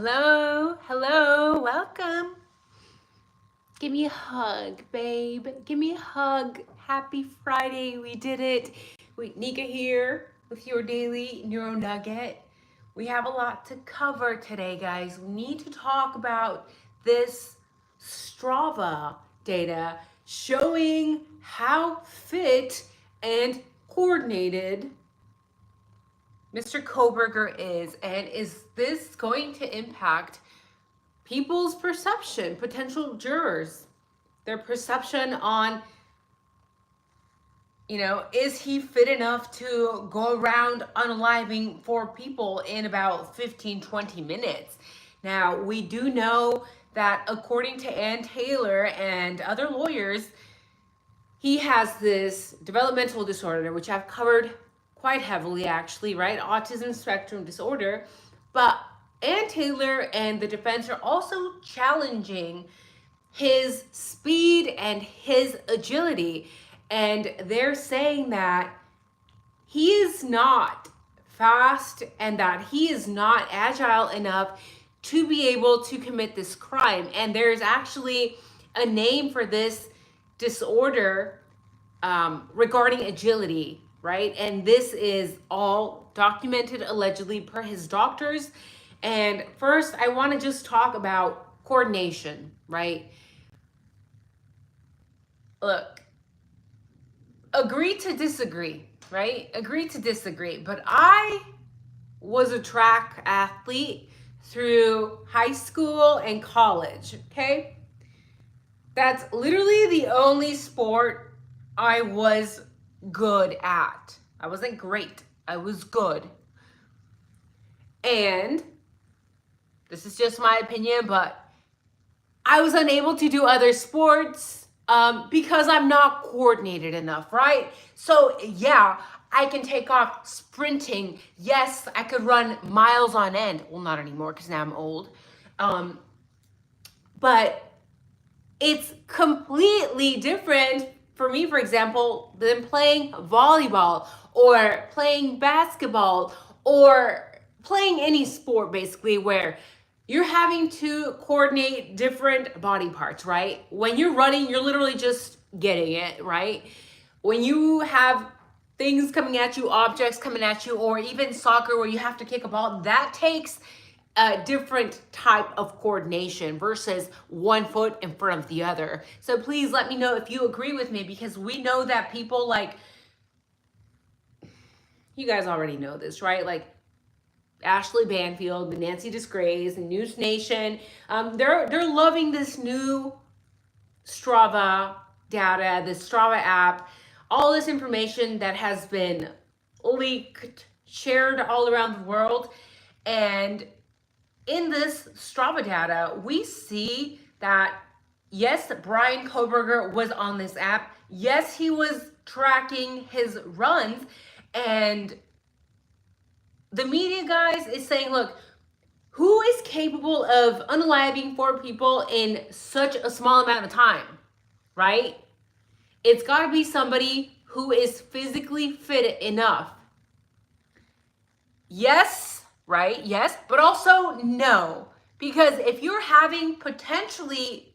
Hello, hello, welcome. Give me a hug, babe. Give me a hug. Happy Friday. We did it. Nika here with your daily neuro nugget. We have a lot to cover today, guys. We need to talk about this Strava data showing how fit and coordinated Mr. Kohberger is, and is this going to impact people's perception, potential jurors, their perception on, is he fit enough to go around unaliving 4 people in about 15, 20 minutes? Now, we do know that according to Ann Taylor and other lawyers, he has this developmental disorder, which I've covered quite heavily actually, right? Autism spectrum disorder. But Ann Taylor and the defense are also challenging his speed and his agility. And they're saying that he is not fast and that he is not agile enough to be able to commit this crime. And there's actually a name for this disorder regarding agility, right? And this is all documented allegedly per his doctors. And first, I want to just talk about coordination, right? Look, agree to disagree, right? Agree to disagree. But I was a track athlete through high school and college, okay? That's literally the only sport I was good at. I wasn't great. I was good. And this is just my opinion, but I was unable to do other sports because I'm not coordinated enough, right? So yeah, I can take off sprinting. Yes, I could run miles on end. Well, not anymore because now I'm old. But it's completely different for me, for example, than playing volleyball or playing basketball or playing any sport basically where you're having to coordinate different body parts, right? When you're running, you're literally just getting it, right? When you have things coming at you, objects coming at you, or even soccer where you have to kick a ball, that takes a different type of coordination versus one foot in front of the other. So please let me know if you agree with me, because we know that people like, you guys already know this, right? Like Ashley Banfield, the Nancy Disgrace, and News Nation, they're loving this new Strava data, the Strava app, all this information that has been leaked, shared all around the world. And in this Strava data, we see that yes, Brian Kohberger was on this app. Yes, he was tracking his runs, and the media, guys, is saying, look, who is capable of unaliving 4 people in such a small amount of time, right? It's got to be somebody who is physically fit enough. Yes, right? Yes, but also no. Because if you're having potentially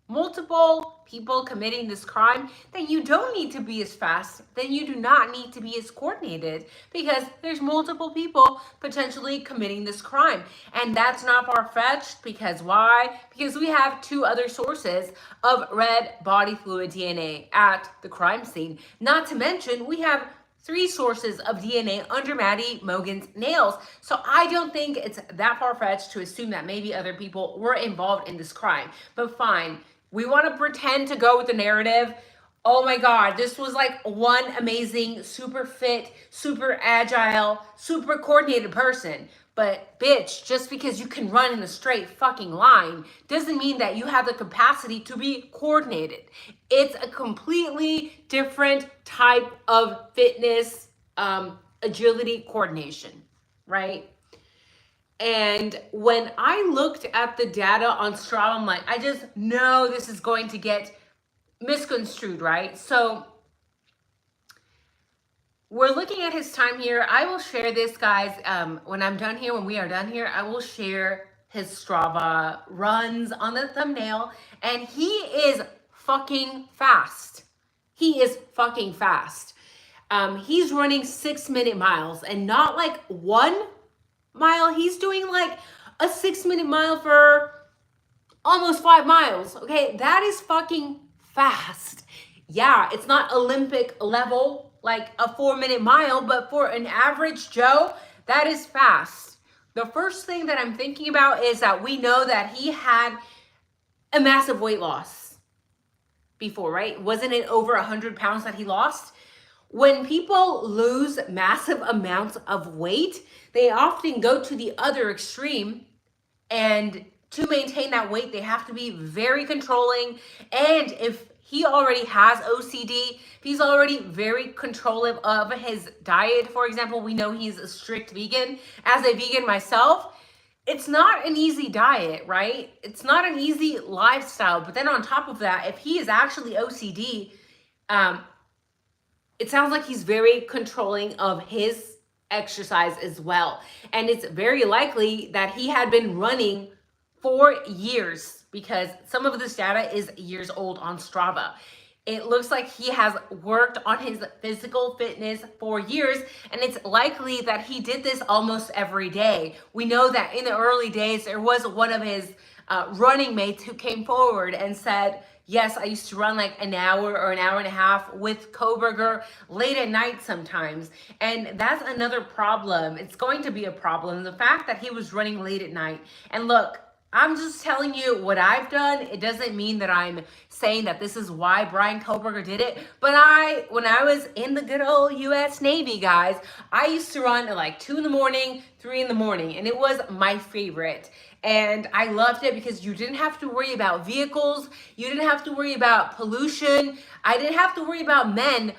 multiple people committing this crime, then you don't need to be as fast, then you do not need to be as coordinated, because there's multiple people potentially committing this crime. And that's not far-fetched, because why? Because we have 2 other sources of red body fluid DNA at the crime scene. Not to mention, we have 3 sources of DNA under Maddie Mogen's nails. So I don't think it's that far-fetched to assume that maybe other people were involved in this crime. But fine, we want to pretend to go with the narrative. Oh my God, this was like one amazing, super fit, super agile, super coordinated person. But bitch, just because you can run in a straight fucking line doesn't mean that you have the capacity to be coordinated. It's a completely different type of fitness, agility, coordination, right? And when I looked at the data on Strava, I'm like, I just know this is going to get misconstrued, right? So we're looking at his time here. I will share this, guys. When I'm done here, when we are done here, I will share his Strava runs on the thumbnail, and he is fucking fast. He is fucking fast. He's running 6-minute miles, and not like 1 mile. He's doing like a 6-minute mile for almost 5 miles. Okay, that is fucking fast. Yeah, it's not Olympic level like a 4-minute mile, but for an average Joe, that is fast. The first thing that I'm thinking about is that we know that he had a massive weight loss before, right? Wasn't it over 100 pounds that he lost? When people lose massive amounts of weight, they often go to the other extreme, and to maintain that weight, they have to be very controlling. And if he already has OCD, if he's already very controlling of his diet, for example, we know he's a strict vegan. As a vegan myself, it's not an easy diet, right? It's not an easy lifestyle. But then on top of that, if he is actually OCD, it sounds like he's very controlling of his exercise as well. And it's very likely that he had been running for years, because some of this data is years old on Strava. It looks like he has worked on his physical fitness for years, and it's likely that he did this almost every day. We know that in the early days, there was one of his running mates who came forward and said, yes, I used to run like an hour or an hour and a half with Kohberger late at night sometimes. And that's another problem. It's going to be a problem. The fact that he was running late at night. And look, I'm just telling you what I've done. It doesn't mean that I'm saying that this is why Brian Kohberger did it. But when I was in the good old US Navy, guys, I used to run at like 2 in the morning, 3 in the morning, and it was my favorite. And I loved it because you didn't have to worry about vehicles. You didn't have to worry about pollution. I didn't have to worry about men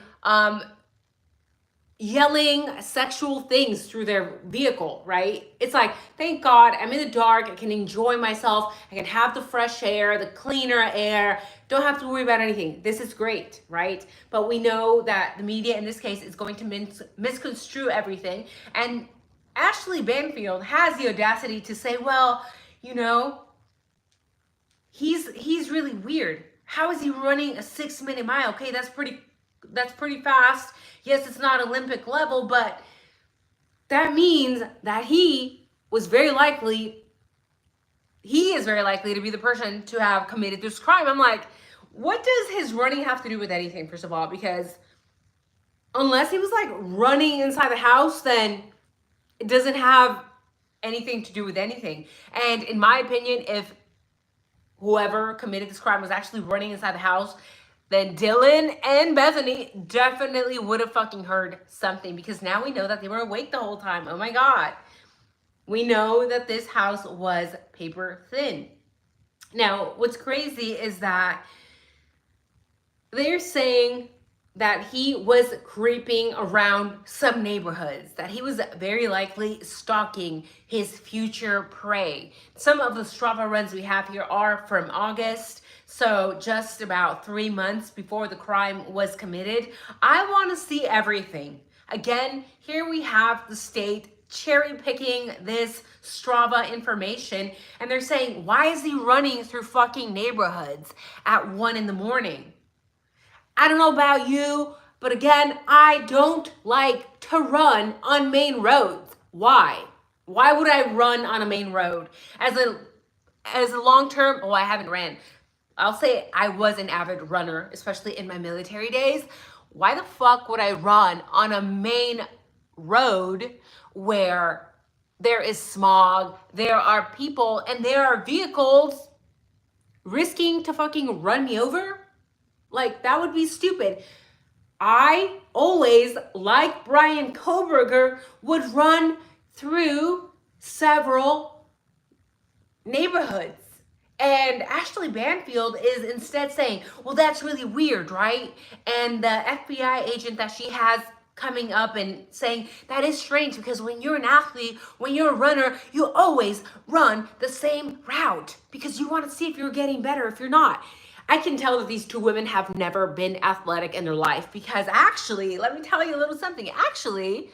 yelling sexual things through their vehicle, right? It's like, thank God I'm in the dark. I can enjoy myself. I can have the fresh air, the cleaner air. Don't have to worry about anything. This is great, right? But we know that the media in this case is going to misconstrue everything. And Ashley Banfield has the audacity to say, well, you know, he's really weird. How is he running a 6-minute mile? Okay, that's pretty fast. Yes, it's not Olympic level, but that means that he is very likely to be the person to have committed this crime. I'm like, what does his running have to do with anything, first of all? Because unless he was like running inside the house, then it doesn't have anything to do with anything. And in my opinion, if whoever committed this crime was actually running inside the house, then Dylan and Bethany definitely would have fucking heard something, because now we know that they were awake the whole time. Oh my God. We know that this house was paper thin. Now, what's crazy is that they're saying that he was creeping around some neighborhoods, that he was very likely stalking his future prey. Some of the Strava runs we have here are from August, so just about 3 months before the crime was committed. I want to see everything. Again, here we have the state cherry picking this Strava information, and they're saying, why is he running through fucking neighborhoods at 1 in the morning? I don't know about you, but again, I don't like to run on main roads. Why? Why would I run on a main road? As a long-term, I haven't ran. I'll say I was an avid runner, especially in my military days. Why the fuck would I run on a main road where there is smog, there are people, and there are vehicles risking to fucking run me over? Like, that would be stupid. I always, like Brian Kohberger, would run through several neighborhoods. And Ashley Banfield is instead saying, well, that's really weird, right? And the FBI agent that she has coming up and saying, that is strange, because when you're an athlete, when you're a runner, you always run the same route because you want to see if you're getting better, if you're not. I can tell that these two women have never been athletic in their life, because actually, let me tell you a little something. Actually,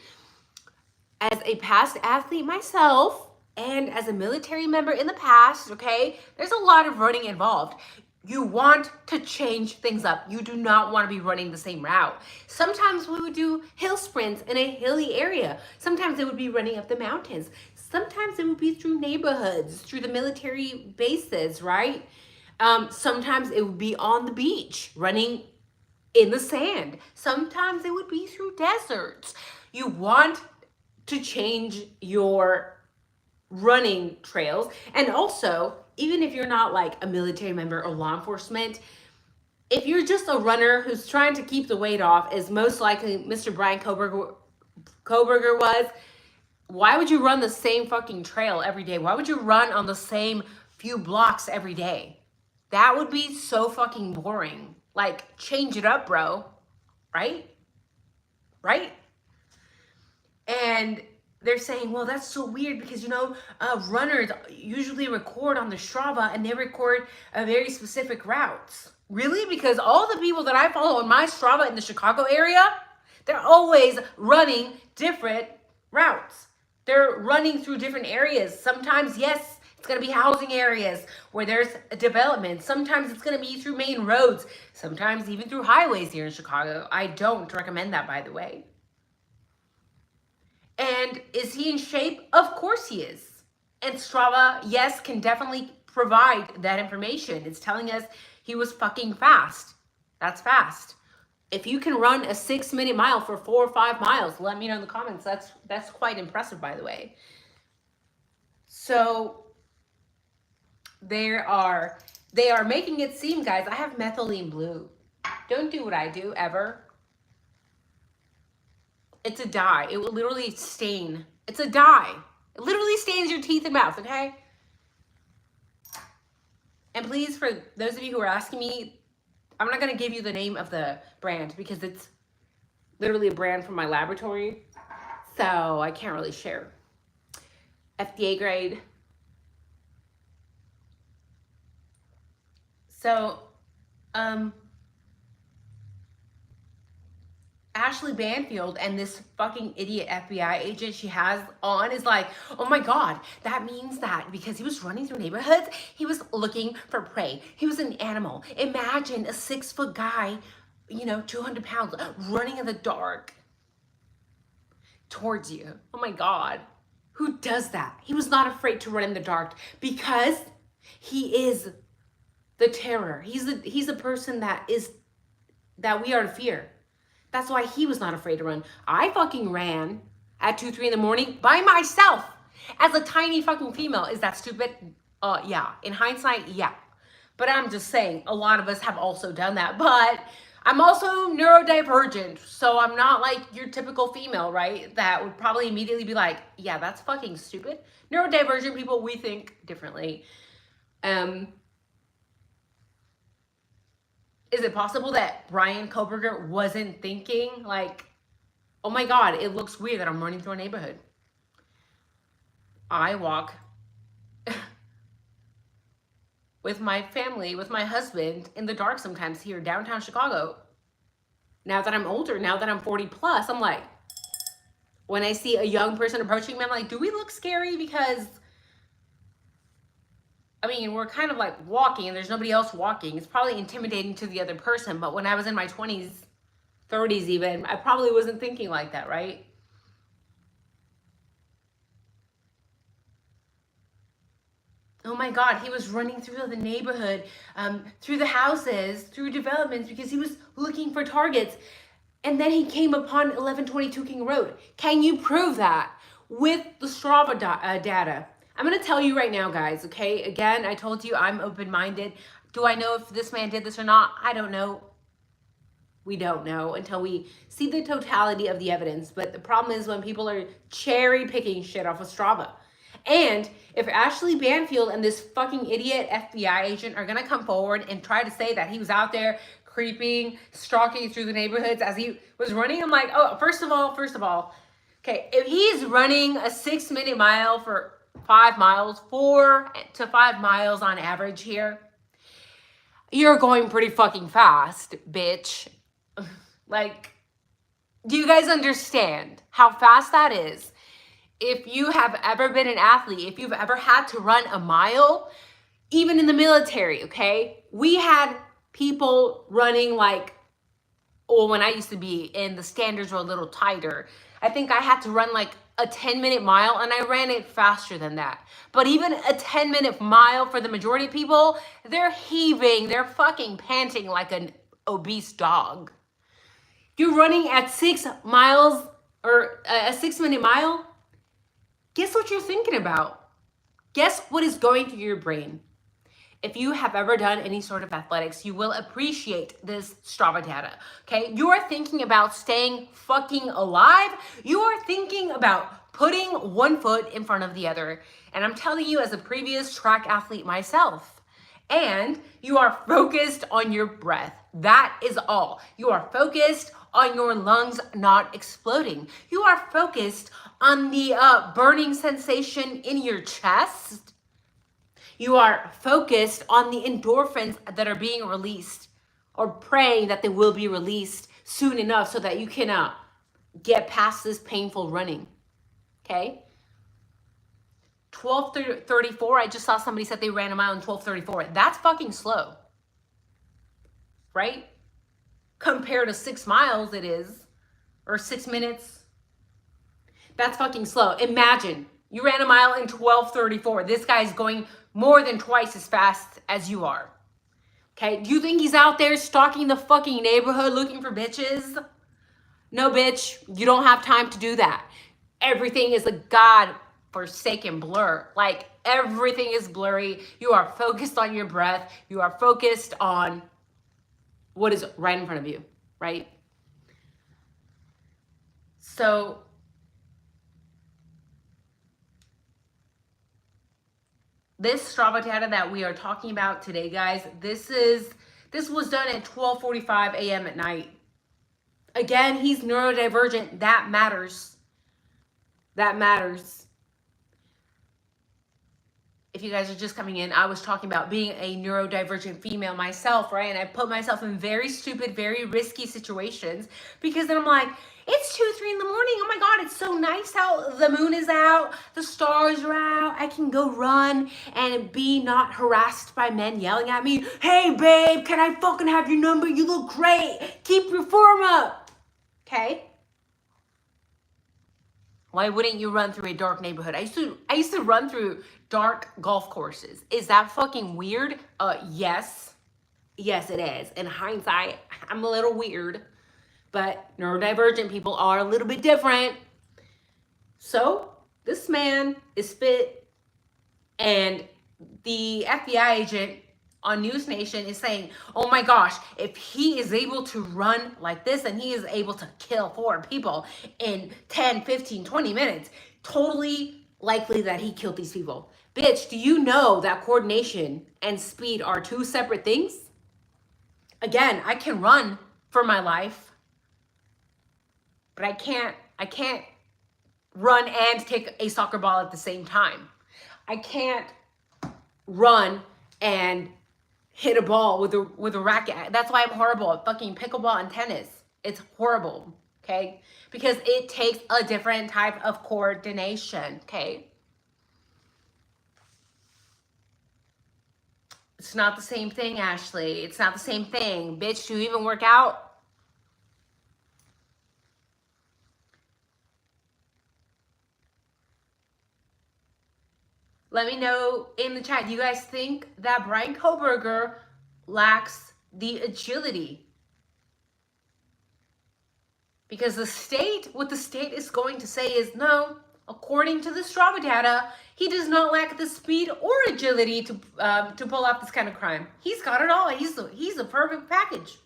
as a past athlete myself, And as a military member in the past, okay, there's a lot of running involved. You want to change things up. You do not want to be running the same route. Sometimes we would do hill sprints in a hilly area. Sometimes it would be running up the mountains. Sometimes it would be through neighborhoods, through the military bases, right? Sometimes it would be on the beach, running in the sand. Sometimes it would be through deserts. You want to change your running trails. And also, even if you're not like a military member or law enforcement, if you're just a runner who's trying to keep the weight off, as most likely Mr. Brian Kohberger was, why would you run the same fucking trail every day? Why would you run on the same few blocks every day? That would be so fucking boring. Like, change it up, bro. Right? Right? And they're saying, well, that's so weird because, runners usually record on the Strava and they record a very specific routes. Really? Because all the people that I follow on my Strava in the Chicago area, they're always running different routes. They're running through different areas. Sometimes, yes, it's going to be housing areas where there's a development. Sometimes it's going to be through main roads. Sometimes even through highways here in Chicago. I don't recommend that, by the way. And is he in shape? Of course he is. And Strava, yes, can definitely provide that information. It's telling us he was fucking fast. That's fast. If you can run a 6-minute mile for 4 or 5 miles, let me know in the comments. That's quite impressive, by the way. So they are making it seem, guys, I have methylene blue. Don't do what I do ever. It's a dye. It will literally stain. It's a dye. It literally stains your teeth and mouth, okay? And please, for those of you who are asking me, I'm not going to give you the name of the brand because it's literally a brand from my laboratory. So I can't really share. FDA grade. So, Ashley Banfield and this fucking idiot FBI agent she has on is like, oh my God, that means that because he was running through neighborhoods, he was looking for prey. He was an animal. Imagine a 6-foot guy, 200 pounds, running in the dark towards you. Oh my God. Who does that? He was not afraid to run in the dark because he is the terror. He's a person that we are to fear. That's why he was not afraid to run. I fucking ran at 2, 3 in the morning by myself as a tiny fucking female. Is that stupid? Yeah. In hindsight, yeah. But I'm just saying, a lot of us have also done that. But I'm also neurodivergent. So I'm not like your typical female, right? That would probably immediately be like, yeah, that's fucking stupid. Neurodivergent people, we think differently. Is it possible that Brian Kohberger wasn't thinking like, oh my God, it looks weird that I'm running through a neighborhood? I walk with my family, with my husband in the dark sometimes here downtown Chicago. Now that I'm older, now that I'm 40 plus, I'm like, when I see a young person approaching me, I'm like, do we look scary? Because we're kind of like walking and there's nobody else walking. It's probably intimidating to the other person. But when I was in my 20s, 30s even, I probably wasn't thinking like that, right? Oh my God, he was running through the neighborhood, through the houses, through developments because he was looking for targets. And then he came upon 1122 King Road. Can you prove that with the Strava data? I'm going to tell you right now, guys, okay? Again, I told you I'm open-minded. Do I know if this man did this or not? I don't know. We don't know until we see the totality of the evidence. But the problem is when people are cherry-picking shit off of Strava. And if Ashley Banfield and this fucking idiot FBI agent are going to come forward and try to say that he was out there creeping, stalking through the neighborhoods as he was running, I'm like, oh, first of all, okay, if he's running a 6-minute mile for 5 miles, 4 to 5 miles on average here, you're going pretty fucking fast, bitch. Like, do you guys understand how fast that is? if you have ever been an athlete, if you've ever had to run a mile, even in the military, okay? We had people running like, or when I used to be, and the standards were a little tighter, I think I had to run like a 10-minute mile, and I ran it faster than that. But even a 10-minute mile for the majority of people, they're heaving, they're fucking panting like an obese dog. You're running at 6 miles or a 6-minute mile. Guess what you're thinking about? Guess what is going through your brain? If you have ever done any sort of athletics, you will appreciate this Strava data, okay? You are thinking about staying fucking alive. You are thinking about putting one foot in front of the other. And I'm telling you, as a previous track athlete myself, and you are focused on your breath. That is all. You are focused on your lungs not exploding. You are focused on the burning sensation in your chest. You are focused on the endorphins that are being released, or praying that they will be released soon enough so that you can get past this painful running, okay? 12:34, I just saw somebody said they ran a mile in 12:34. That's fucking slow, right? Compared to 6 miles it is, or 6 minutes. That's fucking slow. Imagine you ran a mile in 12:34. This guy's going more than twice as fast as you are. Okay, do you think he's out there stalking the fucking neighborhood looking for bitches? No, bitch, you don't have time to do that. Everything is a God-forsaken blur. Like, everything is blurry. You are focused on your breath. You are focused on what is right in front of you, right? So, this Strava data that we are talking about today, guys, this was done at 12:45 a.m. at night. Again, he's neurodivergent. That matters. That matters. If you guys are just coming in, I was talking about being a neurodivergent female myself, right? And I put myself in very stupid, very risky situations because then I'm like, it's 2, 3 in the morning. Oh my God, it's so nice out. The moon is out. The stars are out. I can go run and be not harassed by men yelling at me. Hey, babe, can I fucking have your number? You look great. Keep your form up. Okay? Why wouldn't you run through a dark neighborhood? I used to run through dark golf courses. Is that fucking weird? Yes. Yes, it is. In hindsight, I'm a little weird, but neurodivergent people are a little bit different. So this man is fit, and the FBI agent on News Nation is saying, oh my gosh, if he is able to run like this and he is able to kill 4 people in 10, 15, 20 minutes, totally likely that he killed these people. Bitch, do you know that coordination and speed are 2 separate things? Again, I can run for my life, but I can't run and kick a soccer ball at the same time. I can't run and hit a ball with a racket. That's why I'm horrible at fucking pickleball and tennis. It's horrible, okay? Because it takes a different type of coordination, okay? It's not the same thing, Ashley. It's not the same thing. Bitch, do you even work out? Let me know in the chat. Do you guys think that Brian Kohberger lacks the agility? Because what the state is going to say is no. According to the Strava data, he does not lack the speed or agility to pull off this kind of crime. He's got it all. He's a perfect package.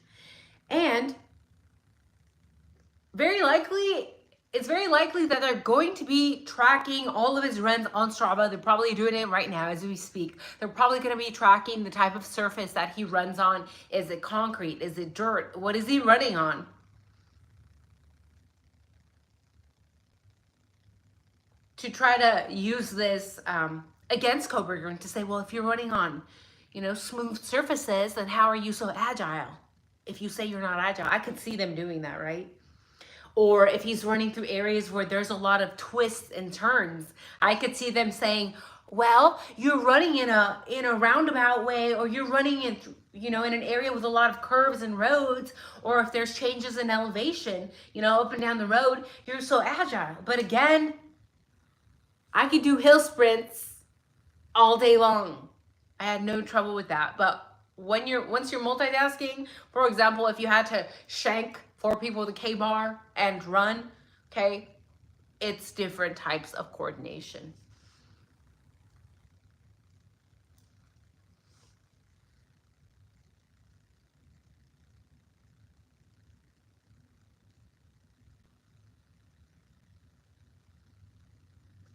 And it's very likely that they're going to be tracking all of his runs on Strava. They're probably doing it right now as we speak. They're probably going to be tracking the type of surface that he runs on. Is it concrete? Is it dirt? What is he running on? To try to use this against Kohberger and to say, well, if you're running on, smooth surfaces, then how are you so agile? If you say you're not agile, I could see them doing that, right? Or if he's running through areas where there's a lot of twists and turns, I could see them saying, well, you're running in a roundabout way, or you're running in, in an area with a lot of curves and roads, or if there's changes in elevation, up and down the road, you're so agile. But again, I could do hill sprints all day long. I had no trouble with that. But once you're multitasking, for example, if you had to shank 4 people with a K-bar and run, okay, it's different types of coordination.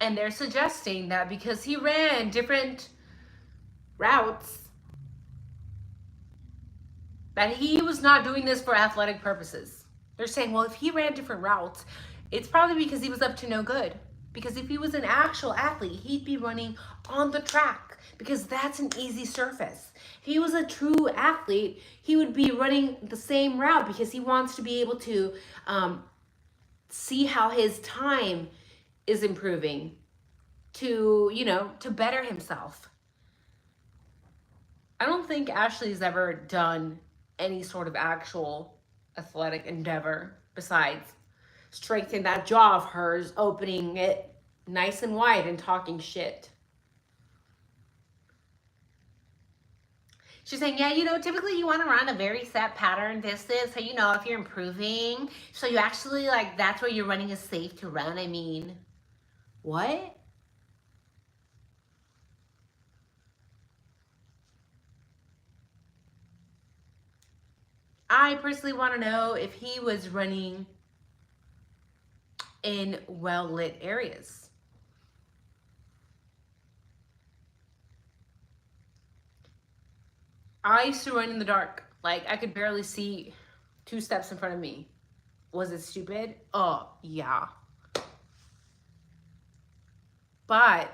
And they're suggesting that because he ran different routes, that he was not doing this for athletic purposes. They're saying, well, if he ran different routes, it's probably because he was up to no good. Because if he was an actual athlete, he'd be running on the track, because that's an easy surface. If he was a true athlete, he would be running the same route because he wants to be able to see how his time is improving to better himself. I don't think Ashley's ever done any sort of actual athletic endeavor besides strengthening that jaw of hers, opening it nice and wide and talking shit. She's saying, yeah, typically you want to run a very set pattern distance. So, if you're improving, so you actually that's where you're running is safe to run. I mean, what? I personally want to know if he was running in well-lit areas. I used to run in the dark. I could barely see 2 steps in front of me. Was it stupid? Oh, yeah. But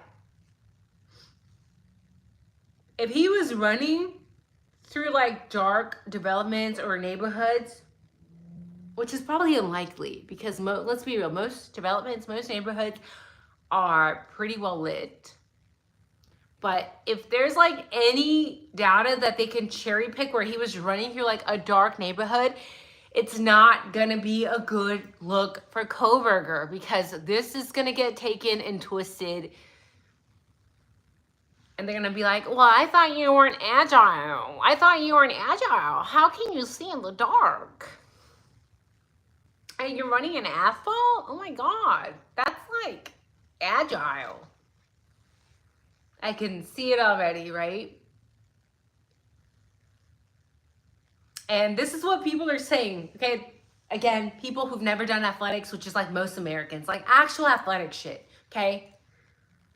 if he was running through dark developments or neighborhoods, which is probably unlikely because let's be real, most developments, most neighborhoods are pretty well lit. But if there's any data that they can cherry pick where he was running through a dark neighborhood, it's not gonna be a good look for Kohberger, because this is gonna get taken and twisted. And they're gonna be like, well, I thought you weren't agile. I thought you weren't agile. How can you see in the dark? And you're running in asphalt? Oh my God, that's agile. I can see it already, right? And this is what people are saying, okay? Again, people who've never done athletics, which is most Americans, actual athletic shit, okay?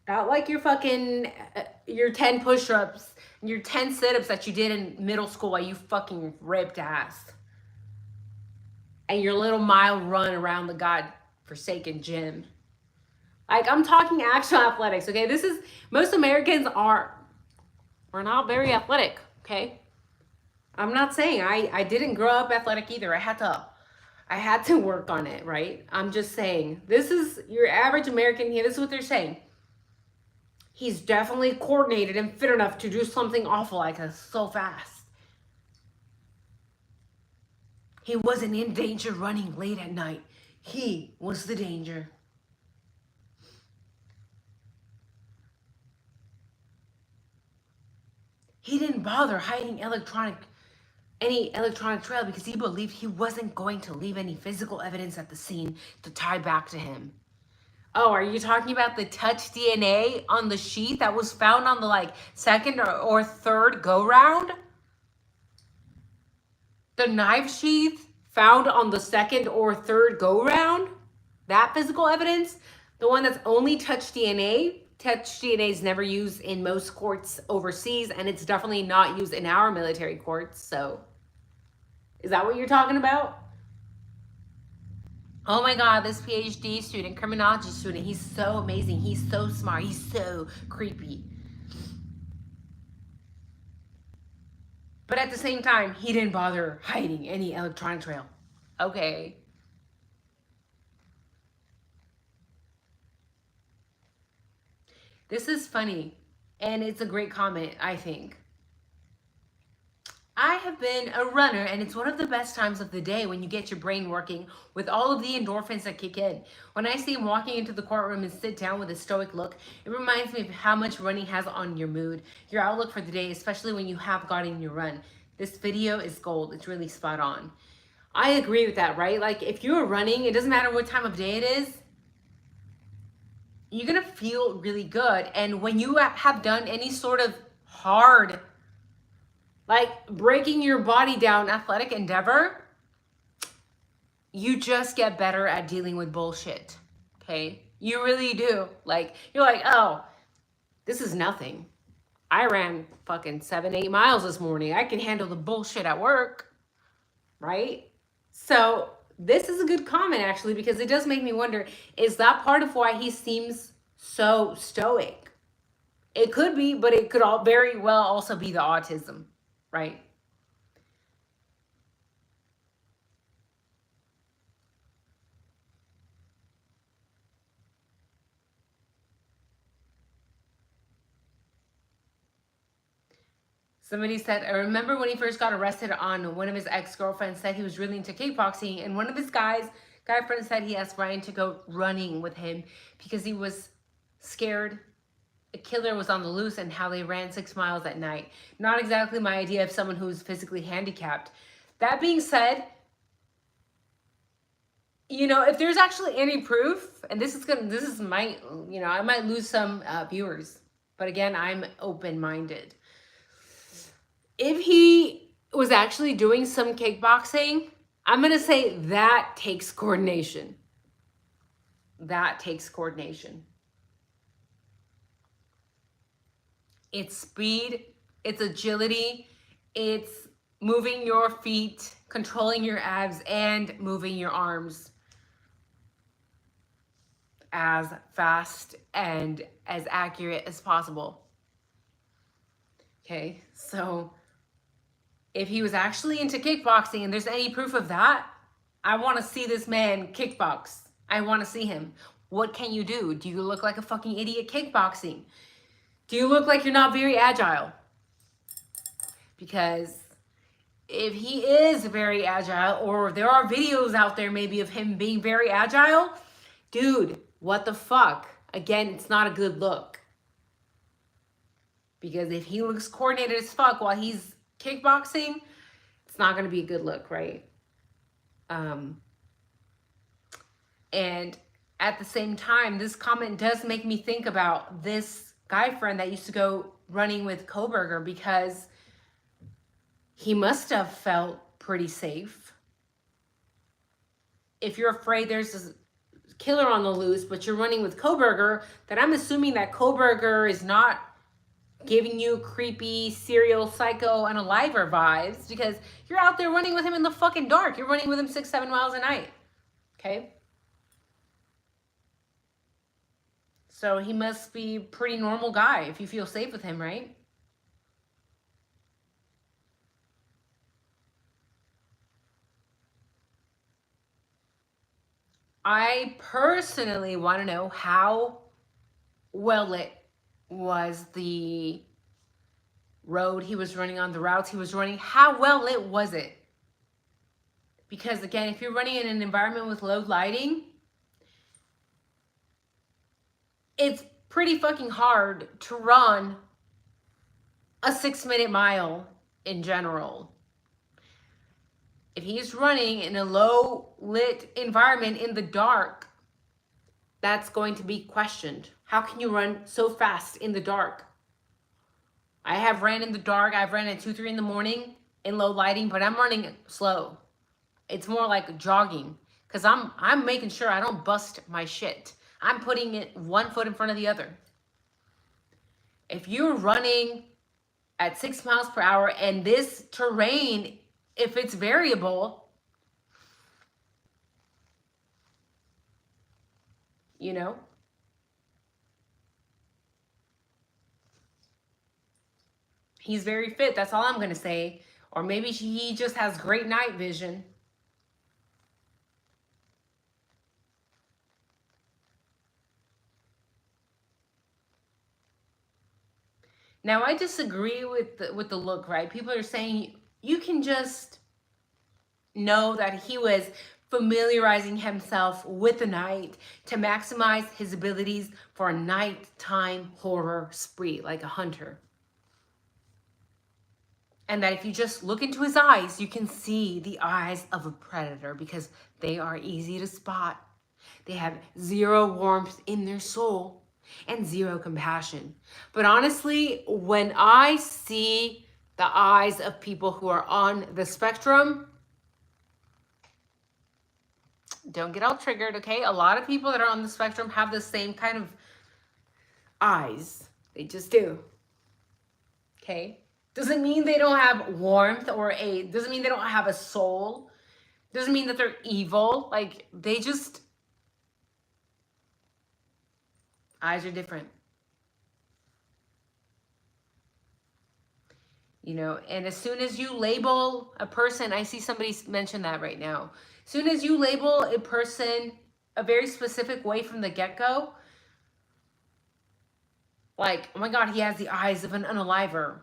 Not your fucking, your 10 push-ups and your 10 sit-ups that you did in middle school while you fucking ripped ass. And your little mile run around the godforsaken gym. I'm talking actual athletics, okay? Most Americans we're not very athletic, okay? I'm not saying I didn't grow up athletic either. I had to work on it, right? I'm just saying, this is your average American here. This is what they're saying. He's definitely coordinated and fit enough to do something awful like this so fast. He wasn't in danger running late at night. He was the danger. He didn't bother hiding any electronic trail because he believed he wasn't going to leave any physical evidence at the scene to tie back to him. Oh, are you talking about the touch DNA on the sheet that was found on the second or third go round? The knife sheath found on the second or third go round? That physical evidence? The one that's only touch DNA? Touch DNA is never used in most courts overseas, and it's definitely not used in our military courts. So, is that what you're talking about? Oh my God, this PhD student, criminology student, he's so amazing. He's so smart. He's so creepy. But at the same time, he didn't bother hiding any electronic trail. Okay. This is funny, and it's a great comment, I think. I have been a runner, and it's one of the best times of the day when you get your brain working with all of the endorphins that kick in. When I see him walking into the courtroom and sit down with a stoic look, it reminds me of how much running has on your mood, your outlook for the day, especially when you have gotten your run. This video is gold. It's really spot on. I agree with that, right? Like, if you're running, it doesn't matter what time of day it is, you're gonna feel really good. And when you have done any sort of hard, like breaking your body down athletic endeavor, you just get better at dealing with bullshit. Okay? You really do. Like, you're like, oh, this is nothing. I ran fucking 7-8 miles this morning. I can handle the bullshit at work. Right? So this is a good comment, actually, because it does make me wonder, is that part of why he seems so stoic? It could be, but it could all very well also be the autism, right? Somebody said, I remember when he first got arrested on one of his ex-girlfriends said he was really into kickboxing, and one of his guy friends said he asked Ryan to go running with him because he was scared a killer was on the loose, and how they ran 6 miles at night. Not exactly my idea of someone who's physically handicapped. That being said, you know, if there's actually any proof, and this is my, you know, I might lose some viewers, but again, I'm open-minded. If he was actually doing some kickboxing, I'm going to say that takes coordination. That takes coordination. It's speed, it's agility, it's moving your feet, controlling your abs, and moving your arms as fast and as accurate as possible. Okay, so if he was actually into kickboxing and there's any proof of that, I want to see this man kickbox. I want to see him. What can you do? Do you look like a fucking idiot kickboxing? Do you look like you're not very agile? Because if he is very agile, or there are videos out there maybe of him being very agile, dude, what the fuck? Again, it's not a good look. Because if he looks coordinated as fuck while he's kickboxing, it's not going to be a good look, right? And at the same time, this comment does make me think about this guy friend that used to go running with Kohberger, because he must have felt pretty safe. If you're afraid there's a killer on the loose, but you're running with Kohberger, then I'm assuming that Kohberger is not giving you creepy serial psycho unaliver vibes, because you're out there running with him in the fucking dark. You're running with him 6-7 miles a night. Okay? So he must be a pretty normal guy if you feel safe with him, right? I personally want to know how well lit was the road he was running on, the routes he was running. How well lit was it? Because again, if you're running in an environment with low lighting, it's pretty fucking hard to run a 6-minute mile in general. If he's running in a low lit environment in the dark, that's going to be questioned. How can you run so fast in the dark? I have ran in the dark. I've ran at 2, 3 in the morning in low lighting, but I'm running slow. It's more like jogging, because I'm making sure I don't bust my shit. I'm putting it one foot in front of the other. If you're running at 6 miles per hour and this terrain, if it's variable, you know, he's very fit. That's all I'm going to say. Or maybe he just has great night vision. Now, I disagree with the look, right? People are saying you can just know that he was familiarizing himself with the night to maximize his abilities for a nighttime horror spree, like a hunter. And that if you just look into his eyes, you can see the eyes of a predator because they are easy to spot. They have zero warmth in their soul and zero compassion. But honestly, when I see the eyes of people who are on the spectrum, don't get all triggered, okay? A lot of people that are on the spectrum have the same kind of eyes. They just do, okay? Doesn't mean they don't have warmth doesn't mean they don't have a soul. Doesn't mean that they're evil. Like, they just, eyes are different. You know, and as soon as you label a person, I see somebody mention that right now. As soon as you label a person a very specific way from the get-go, like, oh my God, he has the eyes of an unaliver.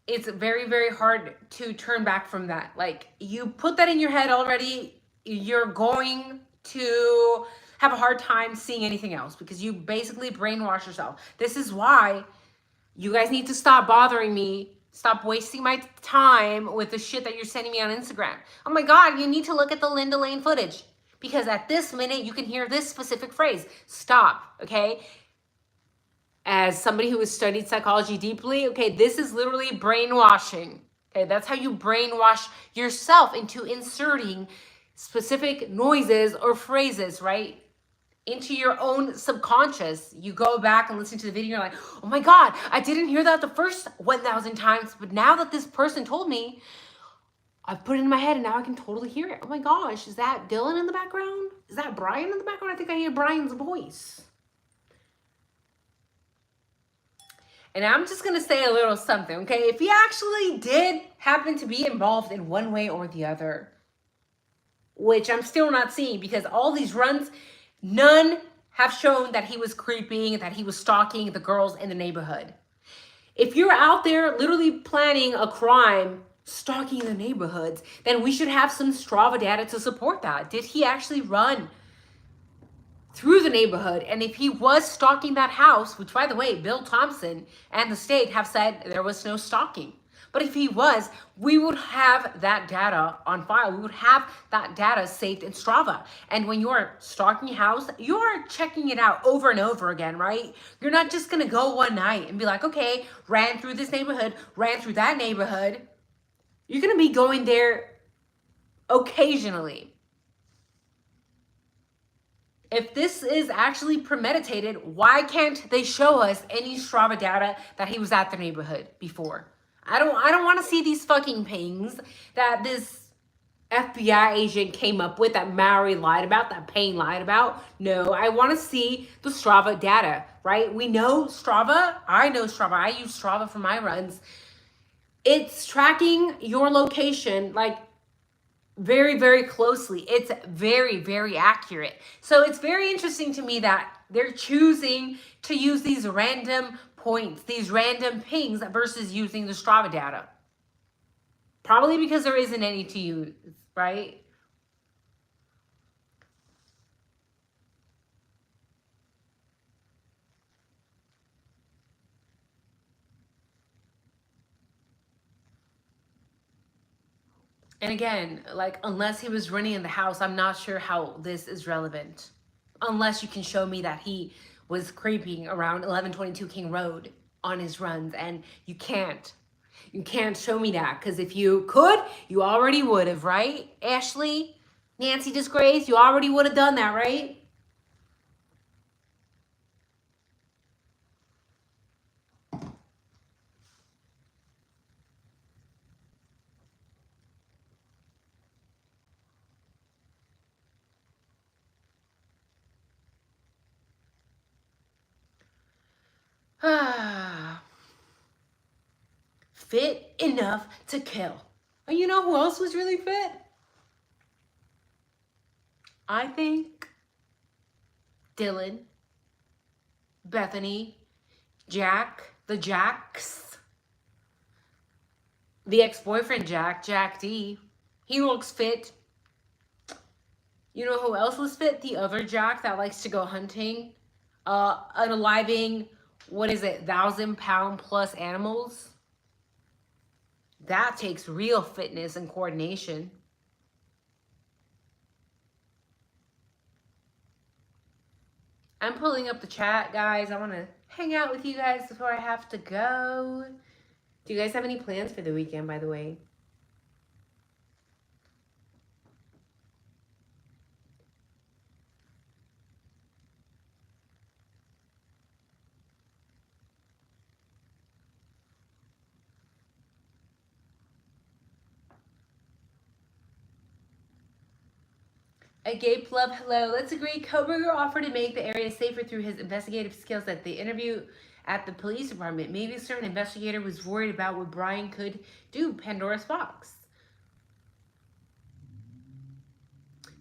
It's very, very hard to turn back from that. Like, you put that in your head already, you're going to have a hard time seeing anything else because you basically brainwash yourself. This is why you guys need to stop bothering me. Stop wasting my time with the shit that you're sending me on Instagram. Oh my God, you need to look at the Linda Lane footage because at this minute you can hear this specific phrase. Stop, okay? As somebody who has studied psychology deeply, okay, this is literally brainwashing. Okay, that's how you brainwash yourself into inserting specific noises or phrases, right? Into your own subconscious. You go back and listen to the video, you're like, oh my God, I didn't hear that the first 1,000 times, but now that this person told me, I've put it in my head and now I can totally hear it. Oh my gosh, is that Dylan in the background? Is that Brian in the background? I think I hear Brian's voice. And I'm just going to say a little something, okay? If he actually did happen to be involved in one way or the other, which I'm still not seeing because all these runs, none have shown that he was creeping, that he was stalking the girls in the neighborhood. If you're out there literally planning a crime, stalking the neighborhoods, then we should have some Strava data to support that. Did he actually run through the neighborhood? And if he was stalking that house, which by the way, Bill Thompson and the state have said there was no stalking. But if he was, we would have that data on file. We would have that data saved in Strava. And when you're stalking a house, you're checking it out over and over again, right? You're not just gonna go one night and be like, okay, ran through this neighborhood, ran through that neighborhood. You're gonna be going there occasionally. If this is actually premeditated, why can't they show us any Strava data that he was at the neighborhood before? I don't want to see these fucking pings that this FBI agent came up with, that Mary lied about, that Payne lied about. No, I want to see the Strava data, right? We know Strava. I know Strava. I use Strava for my runs. It's tracking your location like very, very closely. It's very, very accurate. So it's very interesting to me that they're choosing to use these random points, these random pings versus using the Strava data. Probably because there isn't any to use, right? And again, like, unless he was running in the house, I'm not sure how this is relevant. Unless you can show me that he was creeping around 1122 King Road on his runs, and you can't. You can't show me that, because if you could, you already would have, right? Ashley, Nancy Disgrace, you already would have done that, right? Fit enough to kill. And you know who else was really fit? I think Dylan, Bethany, Jack, the Jacks, The ex-boyfriend, Jack D. He looks fit. You know who else was fit? The other Jack that likes to go hunting. Unaliving, what is it, 1,000-pound plus animals. That takes real fitness and coordination. I'm pulling up the chat, guys. I want to hang out with you guys before I have to go. Do you guys have any plans for the weekend, by the way? A gay love, hello. Let's agree. Kohberger offered to make the area safer through his investigative skills at the interview at the police department. Maybe a certain investigator was worried about what Brian could do. Pandora's box.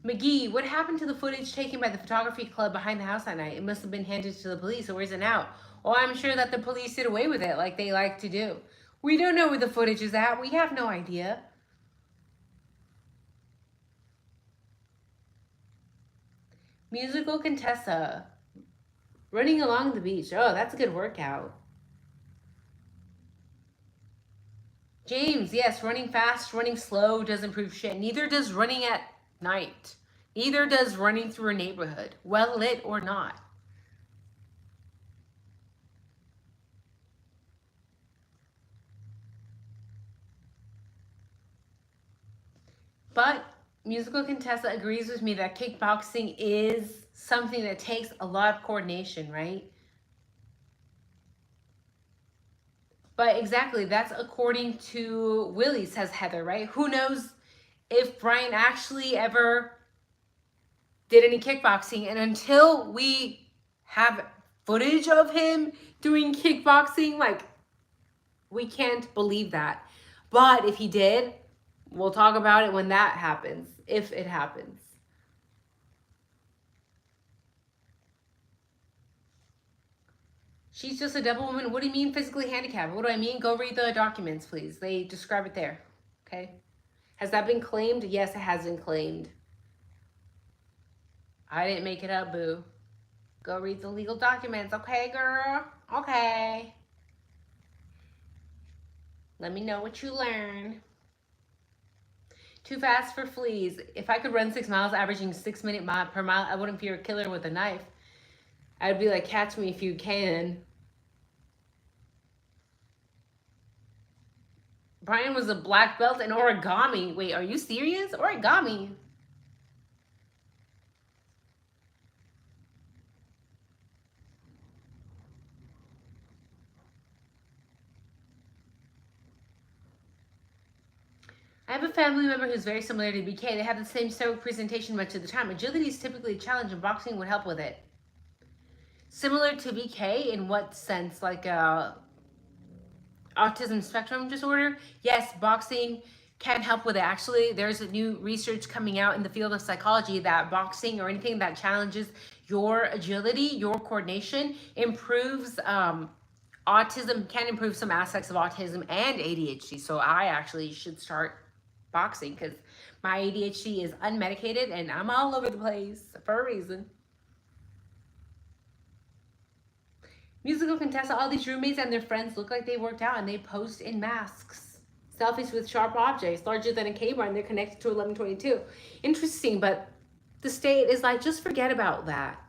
McGee, what happened to the footage taken by the photography club behind the house that night? It must have been handed to the police, or is it now? Well, I'm sure that the police did away with it like they like to do. We don't know where the footage is at. We have no idea. Musical Contessa. Running along the beach. Oh, that's a good workout. James, yes, running fast, running slow doesn't prove shit. Neither does running at night. Neither does running through a neighborhood, well lit or not. But Musical Contessa agrees with me that kickboxing is something that takes a lot of coordination, right? But exactly, that's according to Willie, says Heather, right? Who knows if Brian actually ever did any kickboxing. And until we have footage of him doing kickboxing, like, we can't believe that. But if he did, we'll talk about it when that happens, if it happens. She's just a double woman. What do you mean physically handicapped? What do I mean? Go read the documents, please. They describe it there. Okay. Has that been claimed? Yes, it has been claimed. I didn't make it up, boo. Go read the legal documents. Okay, girl? Okay. Let me know what you learn. Too fast for fleas. If I could run 6 miles averaging 6 minutes per mile, I wouldn't fear a killer with a knife. I'd be like, catch me if you can. Brian was a black belt in origami. Wait, are you serious? Origami. I have a family member who's very similar to BK. They have the same stoic presentation much of the time. Agility is typically a challenge, and boxing would help with it. Similar to BK in what sense? Like autism spectrum disorder? Yes, boxing can help with it. Actually, there's a new research coming out in the field of psychology that boxing or anything that challenges your agility, your coordination, improves autism, can improve some aspects of autism and ADHD. So I actually should start boxing because my ADHD is unmedicated and I'm all over the place for a reason. Musical Contessa, all these roommates and their friends look like they worked out and they post in masks. Selfies with sharp objects larger than a K-bar and they're connected to 1122. Interesting, but the state is like, just forget about that.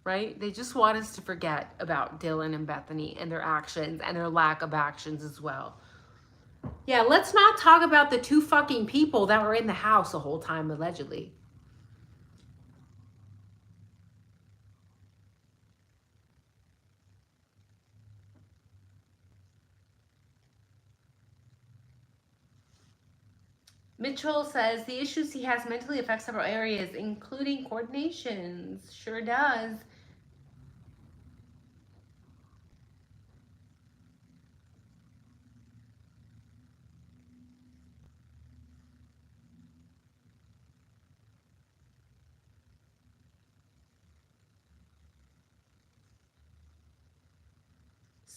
Right? They just want us to forget about Dylan and Bethany and their actions and their lack of actions as well. Yeah, let's not talk about the 2 fucking people that were in the house the whole time, allegedly. Mitchell says the issues he has mentally affect several areas, including coordinations. Sure does.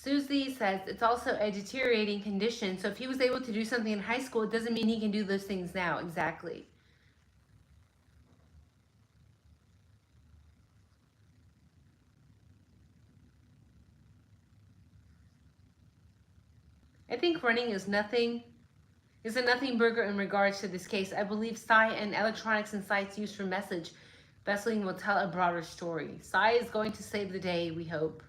Susie says it's also a deteriorating condition. So if he was able to do something in high school, it doesn't mean he can do those things now. Exactly. I think running is a nothing burger in regards to this case. I believe Psy and electronics and sites used for message Vesseling will tell a broader story. Psy is going to save the day, we hope.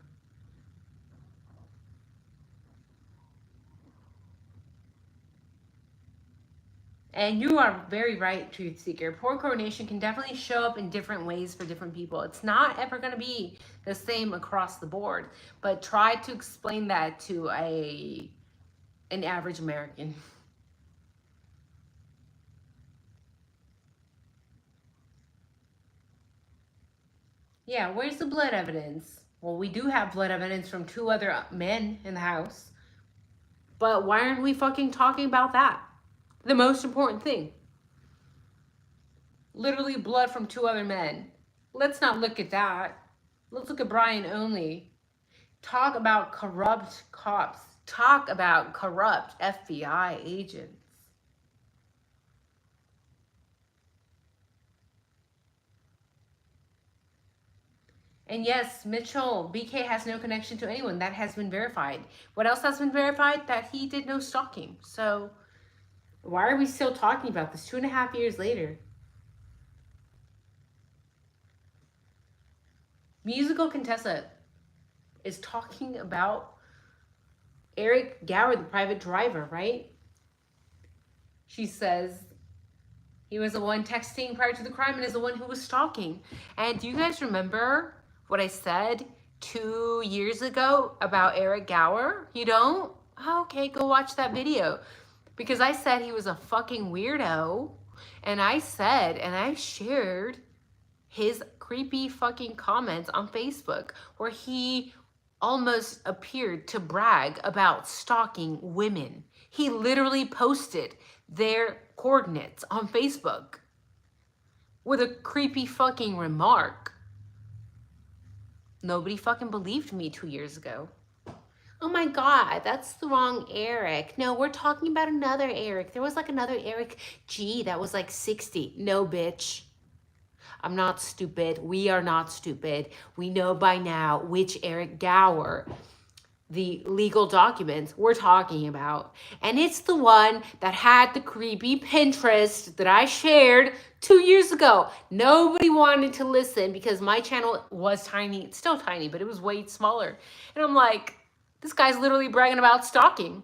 And you are very right, Truth Seeker. Poor coordination can definitely show up in different ways for different people. It's not ever going to be the same across the board. But try to explain that to an average American. Yeah, where's the blood evidence? Well, we do have blood evidence from 2 other men in the house. But why aren't we fucking talking about that? The most important thing. Literally blood from 2 other men. Let's not look at that. Let's look at Brian only. Talk about corrupt cops. Talk about corrupt FBI agents. And yes, Mitchell, BK has no connection to anyone. That has been verified. What else has been verified? That he did no stalking. So why are we still talking about this 2.5 years later? Musical Contessa is talking about Eric Gower, the private driver, right? She says he was the one texting prior to the crime and is the one who was stalking. And do you guys remember what I said 2 years ago about Eric Gower? You don't? Oh, okay, go watch that video. Because I said he was a fucking weirdo. And I said, and I shared his creepy fucking comments on Facebook where he almost appeared to brag about stalking women. He literally posted their coordinates on Facebook with a creepy fucking remark. Nobody fucking believed me 2 years ago. Oh my God, that's the wrong Eric. No, we're talking about another Eric. There was like another Eric G that was like 60. No, bitch. I'm not stupid. We are not stupid. We know by now which Eric Gower the legal documents we're talking about. And it's the one that had the creepy Pinterest that I shared 2 years ago. Nobody wanted to listen because my channel was tiny. It's still tiny, but it was way smaller. And I'm like, this guy's literally bragging about stalking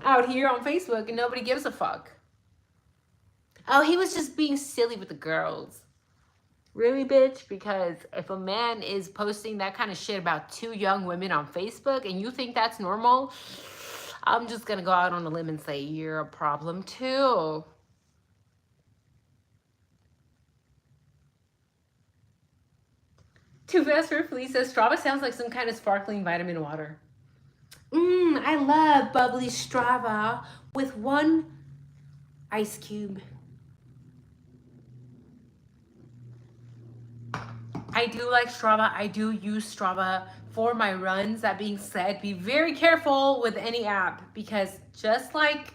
out here on Facebook and nobody gives a fuck. Oh, he was just being silly with the girls. Really, bitch? Because if a man is posting that kind of shit about 2 young women on Facebook and you think that's normal, I'm just going to go out on a limb and say you're a problem too. Too fast for a flea says Strava sounds like some kind of sparkling vitamin water. I love bubbly Strava with 1 ice cube. I do like Strava. I do use Strava for my runs. That being said, be very careful with any app because just like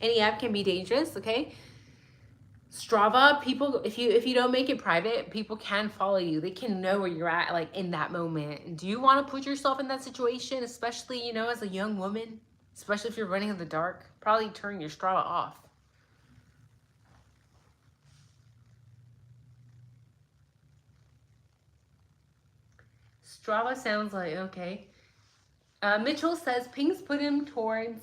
any app can be dangerous, okay? Strava, people, if you don't make it private, people can follow you. They can know where you're at, like in that moment. Do you want to put yourself in that situation, especially, you know, as a young woman, especially if you're running in the dark? Probably turn your Strava off. Strava sounds like, okay. Mitchell says Pink's put him towards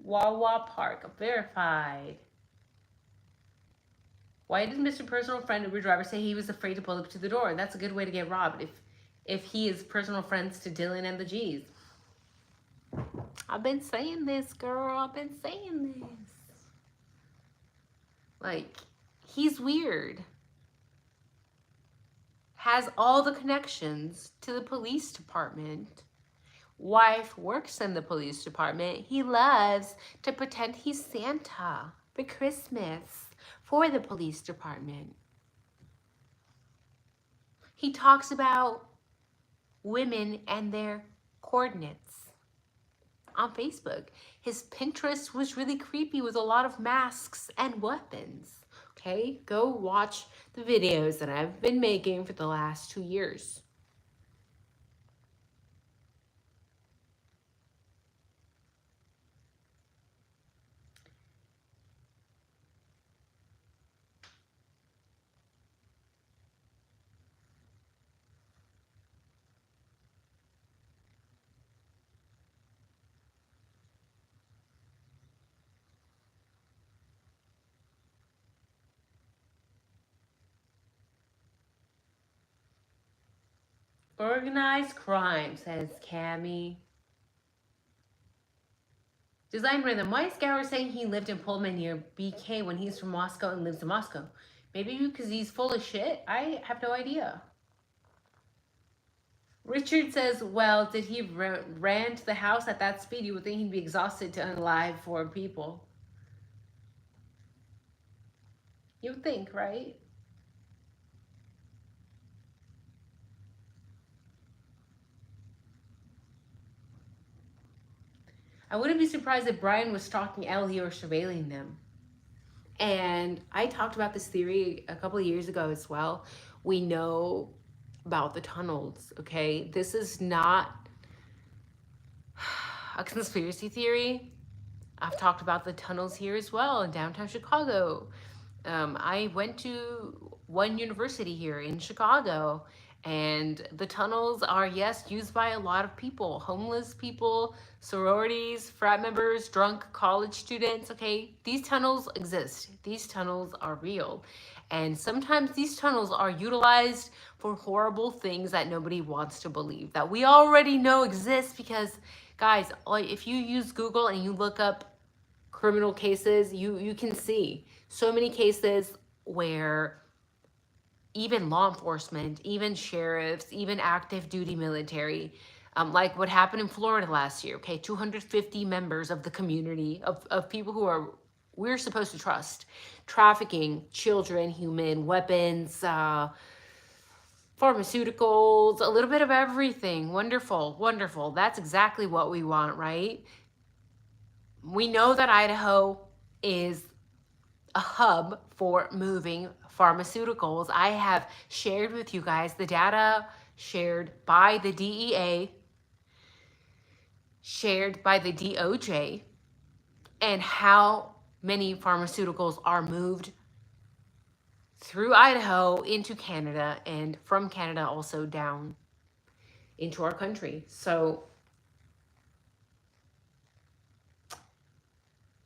Wawa Park. Verified. Why did Mr. Personal Friend Uber driver say he was afraid to pull up to the door? That's a good way to get robbed if he is personal friends to Dylan and the G's. I've been saying this, girl. I've been saying this. Like, he's weird. Has all the connections to the police department. Wife works in the police department. He loves to pretend he's Santa for Christmas for the police department. He talks about women and their coordinates on Facebook. His Pinterest was really creepy with a lot of masks and weapons. Okay, go watch the videos that I've been making for the last 2 years. Organized crime, says Cammy. Design rhythm. Why is Gower saying he lived in Pullman near BK when he's from Moscow and lives in Moscow? Maybe because he's full of shit? I have no idea. Richard says, well, did he ran to the house at that speed? You would think he'd be exhausted to unalive 4 people. You would think, right? I wouldn't be surprised if Brian was stalking Ellie or surveilling them. And I talked about this theory a couple of years ago as well. We know about the tunnels, okay? This is not a conspiracy theory. I've talked about the tunnels here as well in downtown Chicago. I went to one university here in Chicago, and the tunnels are, yes, used by a lot of people, homeless people, sororities, frat members, drunk college students. Okay, these tunnels exist. These tunnels are real. And sometimes these tunnels are utilized for horrible things that nobody wants to believe, that we already know exist. Because guys, if you use Google and you look up criminal cases, you can see so many cases where even law enforcement, even sheriffs, even active duty military, like what happened in Florida last year, okay, 250 members of the community, of people who we're supposed to trust, trafficking children, human weapons, pharmaceuticals, a little bit of everything. Wonderful, wonderful. That's exactly what we want, right? We know that Idaho is a hub for moving pharmaceuticals. I have shared with you guys the data shared by the DEA, shared by the DOJ, and how many pharmaceuticals are moved through Idaho into Canada, and from Canada also down into our country. So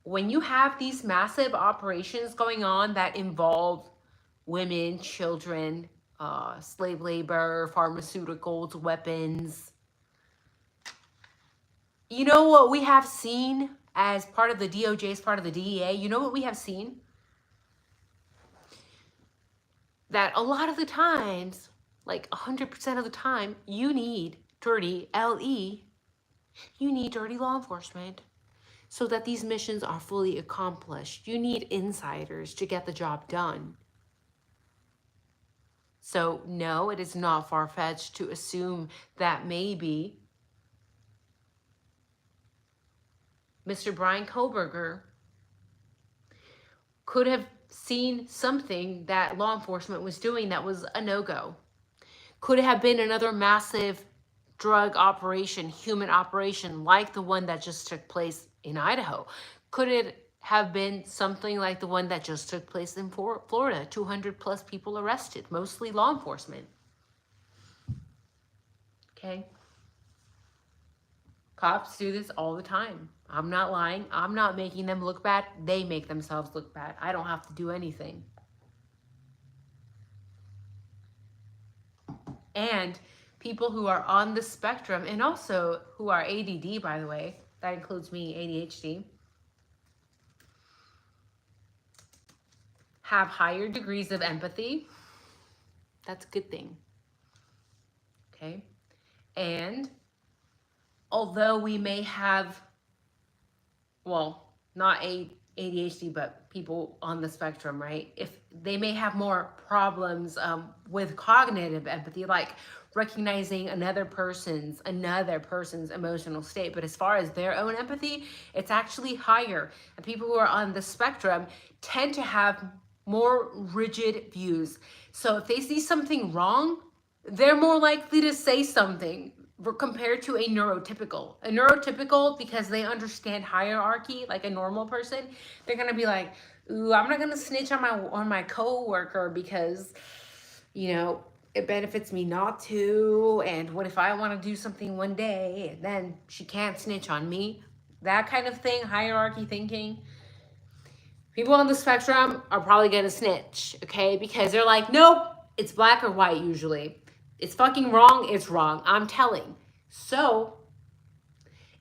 when you have these massive operations going on that involve women, children, slave labor, pharmaceuticals, weapons, you know what we have seen as part of the DOJ, as part of the DEA? You know what we have seen? That a lot of the times, like 100% of the time, you need dirty LE. You need dirty law enforcement so that these missions are fully accomplished. You need insiders to get the job done. So no, it is not far-fetched to assume that maybe Mr. Brian Kohberger could have seen something that law enforcement was doing that was a no-go. Could it have been another massive drug operation, human operation, like the one that just took place in Idaho? Could it have been something like the one that just took place in Florida? 200 plus people arrested, mostly law enforcement. Okay. Cops do this all the time. I'm not lying. I'm not making them look bad. They make themselves look bad. I don't have to do anything. And people who are on the spectrum, and also who are ADD, by the way, that includes me, ADHD, have higher degrees of empathy. That's a good thing. Okay. And although we may have, well, not ADHD, but people on the spectrum, right? If they may have more problems with cognitive empathy, like recognizing another person's emotional state. But as far as their own empathy, it's actually higher. And people who are on the spectrum tend to have more rigid views. So if they see something wrong, they're more likely to say something compared to a neurotypical. A neurotypical, because they understand hierarchy like a normal person, they're gonna be like, ooh, I'm not gonna snitch on my coworker because, you know, it benefits me not to. And what if I want to do something one day and then she can't snitch on me? That kind of thing, hierarchy thinking. People on the spectrum are probably gonna snitch, okay? Because they're like, nope, it's black or white usually. It's fucking wrong, it's wrong. I'm telling. So,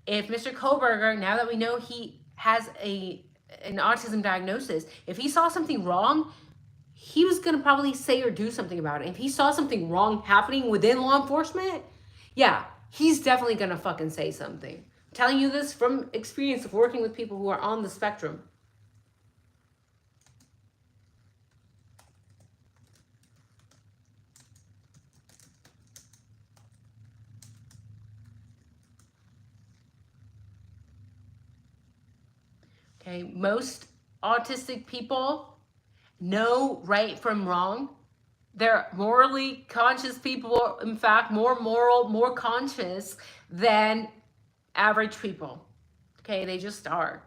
if Mr. Kohberger, now that we know he has an autism diagnosis, if he saw something wrong, he was gonna probably say or do something about it. If he saw something wrong happening within law enforcement, yeah, he's definitely gonna fucking say something. I'm telling you this from experience of working with people who are on the spectrum. Okay, most autistic people know right from wrong. They're morally conscious people, in fact, more moral, more conscious than average people. Okay, they just are.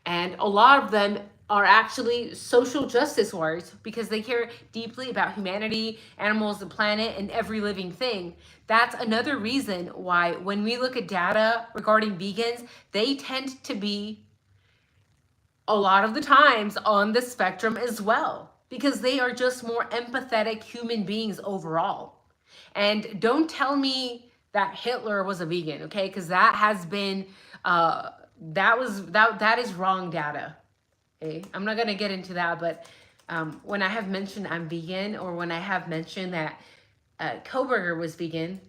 And a lot of them are actually social justice warriors because they care deeply about humanity, animals, the planet, and every living thing. That's another reason why when we look at data regarding vegans, they tend to be a lot of the times on the spectrum as well, because they are just more empathetic human beings overall. And don't tell me that Hitler was a vegan, okay? Because that has been that is wrong data. Okay, I'm not gonna get into that, but when I have mentioned I'm vegan, or when I have mentioned that Kohberger was vegan,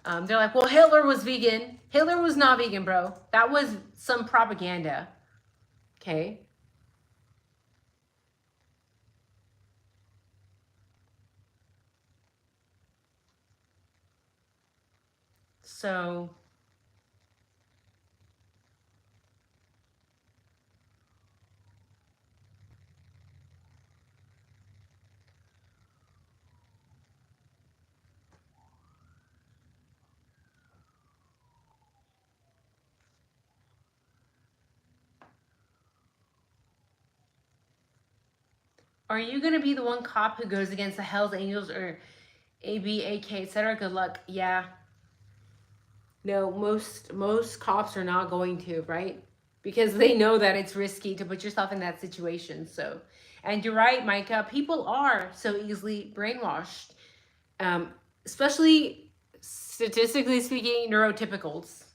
they're like, well, Hitler was vegan. Hitler was not vegan, bro. That was some propaganda. Okay. So, are you going to be the one cop who goes against the Hells Angels or ABAK, etc.? Good luck. Yeah. No, most cops are not going to, right? Because they know that it's risky to put yourself in that situation. So, and you're right, Micah. People are so easily brainwashed, especially statistically speaking, neurotypicals.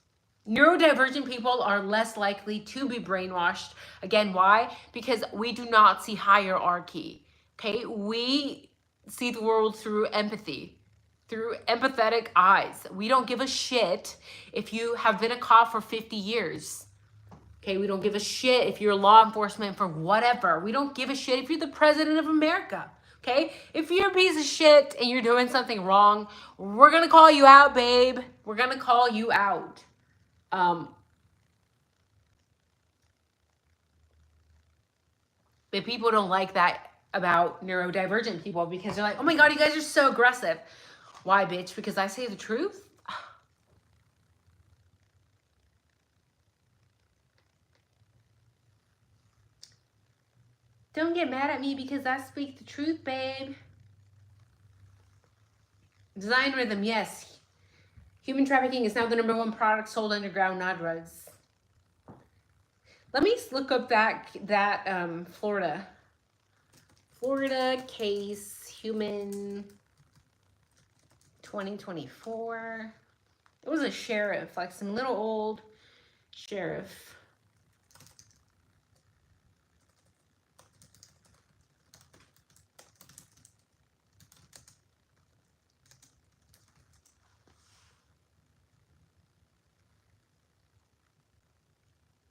Neurodivergent people are less likely to be brainwashed. Again, why? Because we do not see hierarchy. Okay, we see the world through empathy, through empathetic eyes. We don't give a shit if you have been a cop for 50 years. Okay, we don't give a shit if you're law enforcement for whatever. We don't give a shit if you're the president of America. Okay, if you're a piece of shit and you're doing something wrong, we're gonna call you out, babe. We're gonna call you out. But people don't like that about neurodivergent people because they're like, oh my God, you guys are so aggressive. Why, bitch? Because I say the truth? Don't get mad at me because I speak the truth, babe. Design rhythm, yes. Human trafficking is now the #1 product sold underground, not drugs. Let me look up that Florida case, human 2024. It was a sheriff, like some little old sheriff.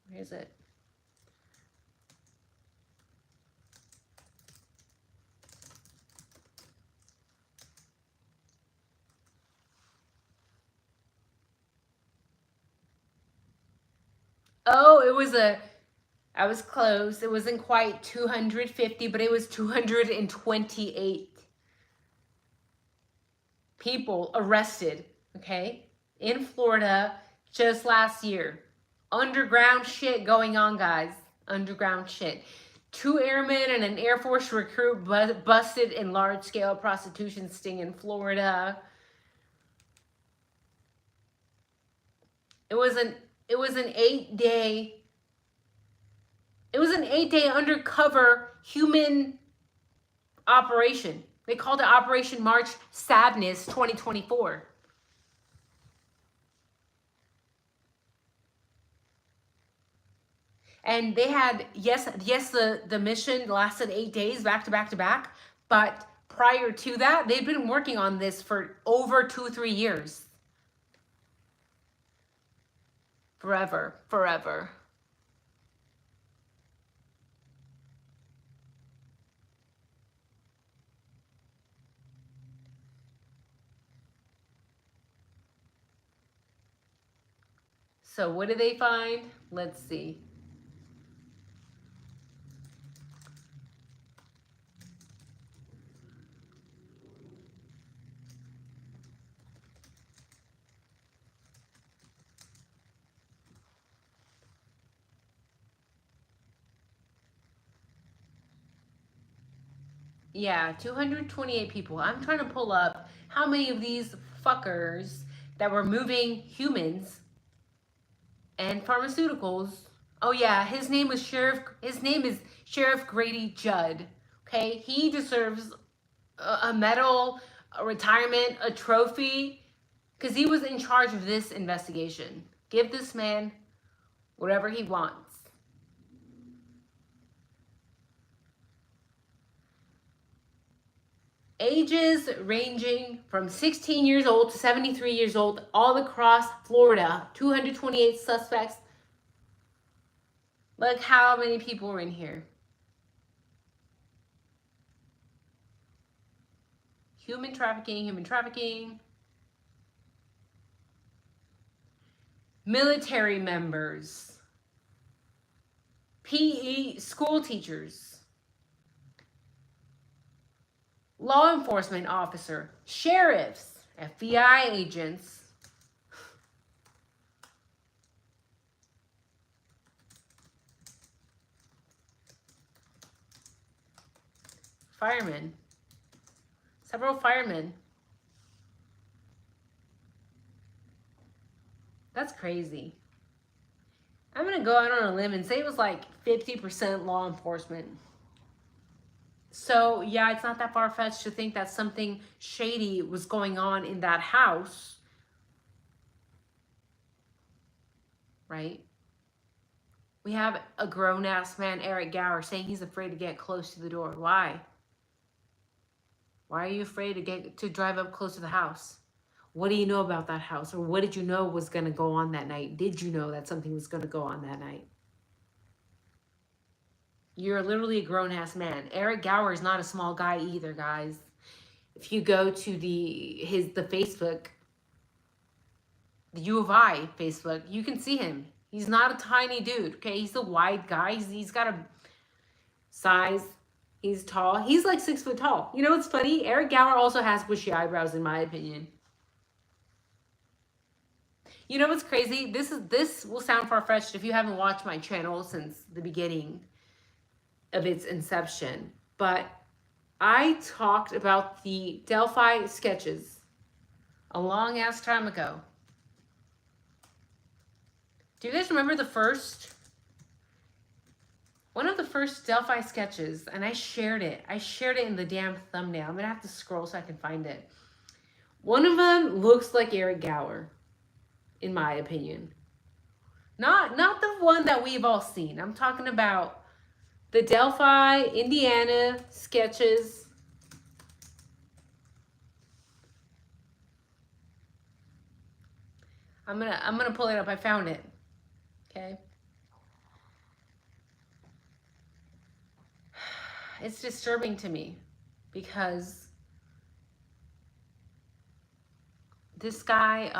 Where is it? Oh, I was close. It wasn't quite 250, but it was 228 people arrested, okay, in Florida just last year. Underground shit going on, guys. Underground shit. 2 airmen and an Air Force recruit busted in large-scale prostitution sting in Florida. It was an 8-day undercover human operation. They called it Operation March Sadness 2024. And they had, yes, the mission lasted 8 days back to back to back. But prior to that, they'd been working on this for over 2-3 years. Forever. So what did they find? Let's see. Yeah, 228 people. I'm trying to pull up how many of these fuckers that were moving humans and pharmaceuticals. Oh yeah, his name is Sheriff Grady Judd. Okay, he deserves a medal, a retirement, a trophy, because he was in charge of this investigation. Give this man whatever he wants. Ages ranging from 16 years old to 73 years old, all across Florida. 228 suspects. Look how many people were in here. Human trafficking. Military members. PE school teachers. Law enforcement officer. Sheriffs. FBI agents. Firemen. Several firemen. That's crazy. I'm going to go out on a limb and say it was like 50% law enforcement. So, yeah, it's not that far-fetched to think that something shady was going on in that house. Right? We have a grown-ass man, Eric Gower, saying he's afraid to get close to the door. Why? Why are you afraid to drive up close to the house? What do you know about that house? Or what did you know was going to go on that night? Did you know that something was going to go on that night? You're literally a grown-ass man. Eric Gower is not a small guy either, guys. If you go to the Facebook, the U of I Facebook, you can see him. He's not a tiny dude, okay? He's a wide guy. He's got a size. He's tall. He's like 6 foot tall. You know what's funny? Eric Gower also has bushy eyebrows, in my opinion. You know what's crazy? This will sound far-fetched if you haven't watched my channel since the beginning of its inception. But I talked about the Delphi sketches a long-ass time ago. Do you guys remember one of the first Delphi sketches, and I shared it. I shared it in the damn thumbnail. I'm going to have to scroll so I can find it. One of them looks like Eric Gower, in my opinion. Not the one that we've all seen. I'm talking about the Delphi, Indiana sketches. I'm gonna pull it up. I found it. Okay. It's disturbing to me because this guy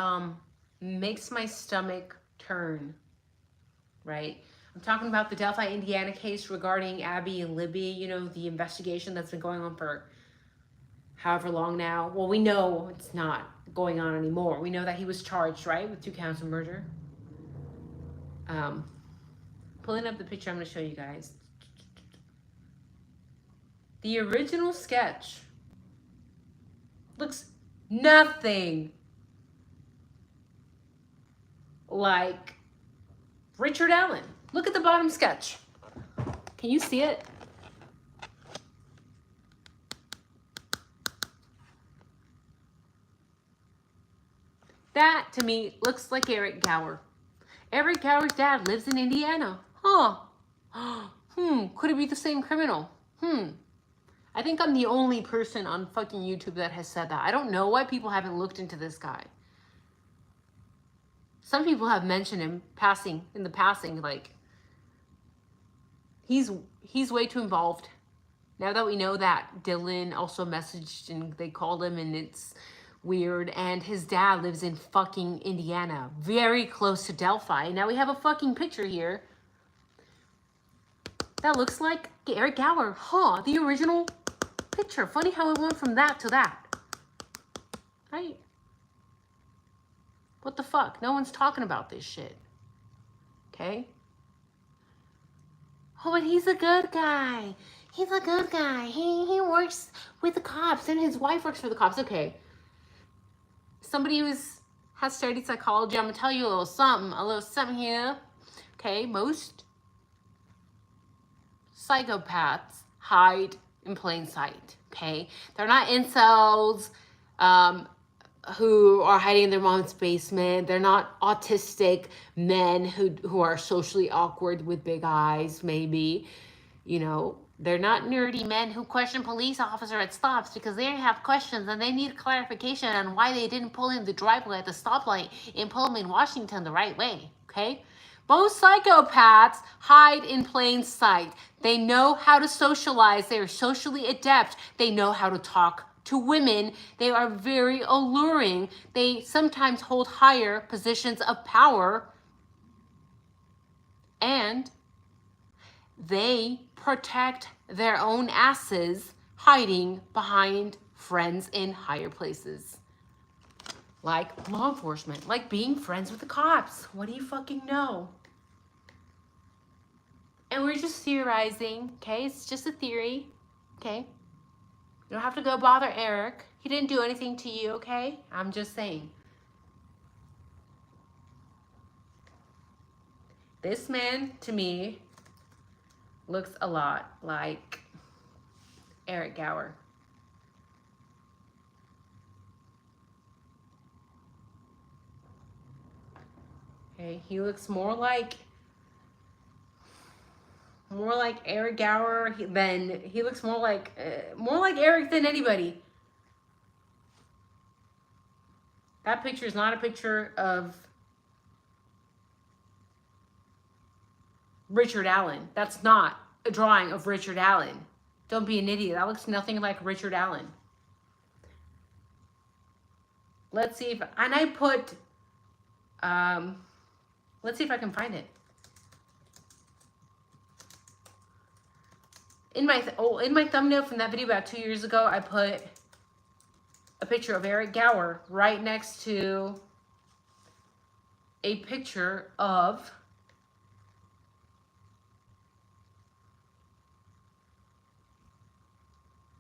makes my stomach turn right? I'm talking about the Delphi, Indiana case regarding Abby and Libby, you know, the investigation that's been going on for however long now. Well, we know it's not going on anymore. We know that he was charged, right, with 2 counts of murder. Pulling up the picture I'm going to show you guys. The original sketch looks nothing like Richard Allen. Look at the bottom sketch. Can you see it? That, to me, looks like Eric Gower. Eric Gower's dad lives in Indiana. Huh. Could it be the same criminal? I think I'm the only person on fucking YouTube that has said that. I don't know why people haven't looked into this guy. Some people have mentioned him in the passing, like, he's way too involved. Now that we know that, Dylan also messaged and they called him and it's weird. And his dad lives in fucking Indiana, very close to Delphi. Now we have a fucking picture here that looks like Eric Gower. Huh, the original picture. Funny how it went from that to that. Right? What the fuck? No one's talking about this shit. Okay? Oh, but he's a good guy. He's a good guy. He works with the cops and his wife works for the cops. Okay. Somebody who has studied psychology, I'm going to tell you a little something here. Okay, most psychopaths hide in plain sight. Okay? They're not incels, who are hiding in their mom's basement. They're not autistic men who are socially awkward with big eyes, maybe. You know, they're not nerdy men who question police officer at stops because they have questions and they need clarification on why they didn't pull in the driveway at the stoplight in Pullman, Washington the right way, okay? Most psychopaths hide in plain sight. They know how to socialize. They are socially adept. They know how to talk to women. They are very alluring. They sometimes hold higher positions of power. And they protect their own asses hiding behind friends in higher places. Like law enforcement, like being friends with the cops. What do you fucking know? And we're just theorizing, okay? It's just a theory, okay? You don't have to go bother Eric. He didn't do anything to you, okay? I'm just saying. This man, to me, looks a lot like Eric Gower. Okay, he looks more like Eric Gower than he looks more like Eric than anybody. That picture is not a picture of Richard Allen. That's not a drawing of Richard Allen. Don't be an idiot. That looks nothing like Richard Allen. Let's see if, and I put, let's see if I can find it. In my thumbnail from that video about 2 years ago, I put a picture of Eric Gower right next to a picture of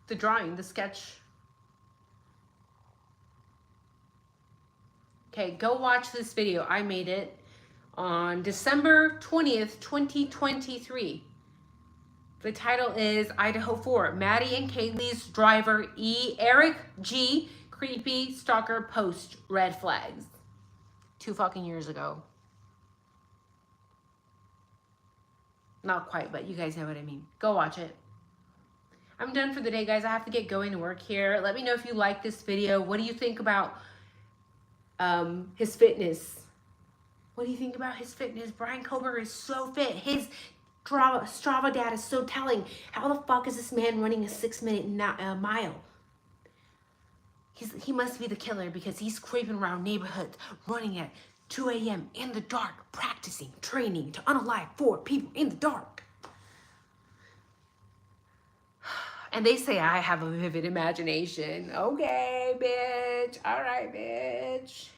the drawing, the sketch. Okay, go watch this video. I made it on December 20th, 2023. The title is IDAHO4, Maddie and Kaylee's driver Eric G. Creepy stalker post red flags. 2 fucking years ago. Not quite, but you guys know what I mean. Go watch it. I'm done for the day, guys. I have to get going to work here. Let me know if you like this video. What do you think about his fitness? What do you think about his fitness? Brian Kohberger is so fit. His Strava data is so telling. How the fuck is this man running a 6-minute mile? He must be the killer because he's creeping around neighborhoods, running at 2 a.m. in the dark, practicing, training to unalive 4 people in the dark. And they say I have a vivid imagination. Okay, bitch. All right, bitch.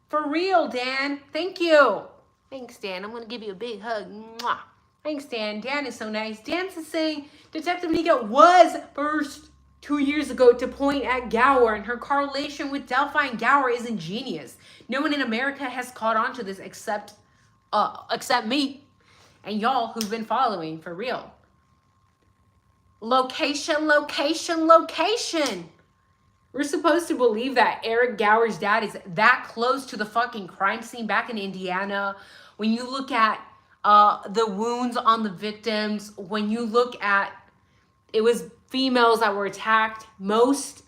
For real, Dan. Thank you. Thanks, Dan. I'm going to give you a big hug. Mwah. Thanks, Dan. Dan is so nice. Dan's saying Detective Nika was first 2 years ago to point at Gower, and her correlation with Delphi and Gower is ingenious. No one in America has caught on to this except me and y'all who've been following, for real. Location, location, location. We're supposed to believe that Eric Gower's dad is that close to the fucking crime scene back in Indiana. When you look at the wounds on the victims, when you look at, it was females that were attacked. Most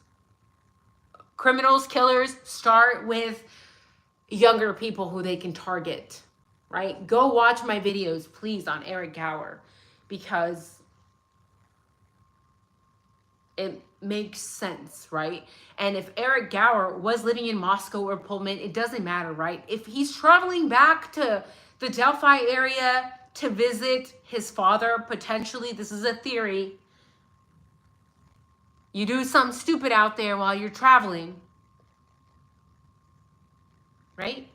criminals, killers start with younger people who they can target, right? Go watch my videos, please, on Eric Gower, because it makes sense, right? And if Eric Gower was living in Moscow or Pullman, it doesn't matter, right? If he's traveling back to the Delphi area to visit his father, potentially, this is a theory, you do something stupid out there while you're traveling, right?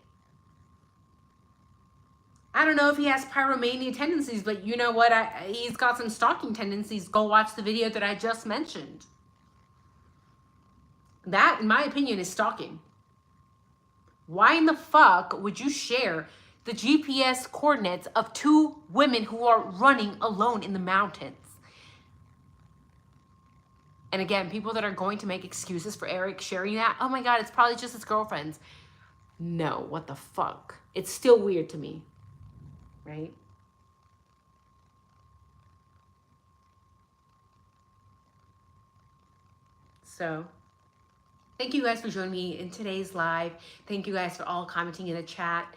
I don't know if he has pyromania tendencies, but you know what? He's got some stalking tendencies. Go watch the video that I just mentioned. That, in my opinion, is stalking. Why in the fuck would you share the GPS coordinates of 2 women who are running alone in the mountains? And again, people that are going to make excuses for Eric sharing that, oh my God, it's probably just his girlfriends. No, what the fuck? It's still weird to me, right? So, thank you guys for joining me in today's live. Thank you guys for all commenting in the chat.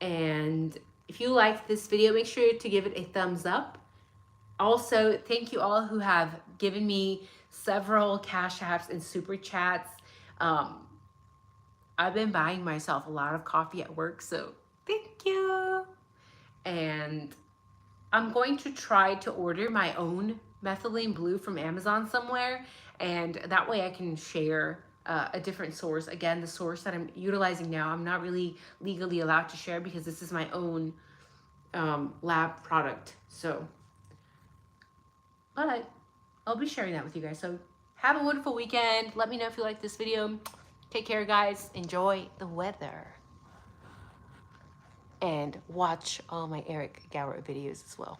And if you liked this video, make sure to give it a thumbs up. Also, thank you all who have given me several cash apps and super chats. I've been buying myself a lot of coffee at work, so thank you. And I'm going to try to order my own methylene blue from Amazon somewhere, and that way I can share a different source. Again, the source that I'm utilizing now, I'm not really legally allowed to share because this is my own lab product. So, but I'll be sharing that with you guys. So have a wonderful weekend. Let me know if you like this video. Take care, guys. Enjoy the weather. And watch all my Eric Gower videos as well.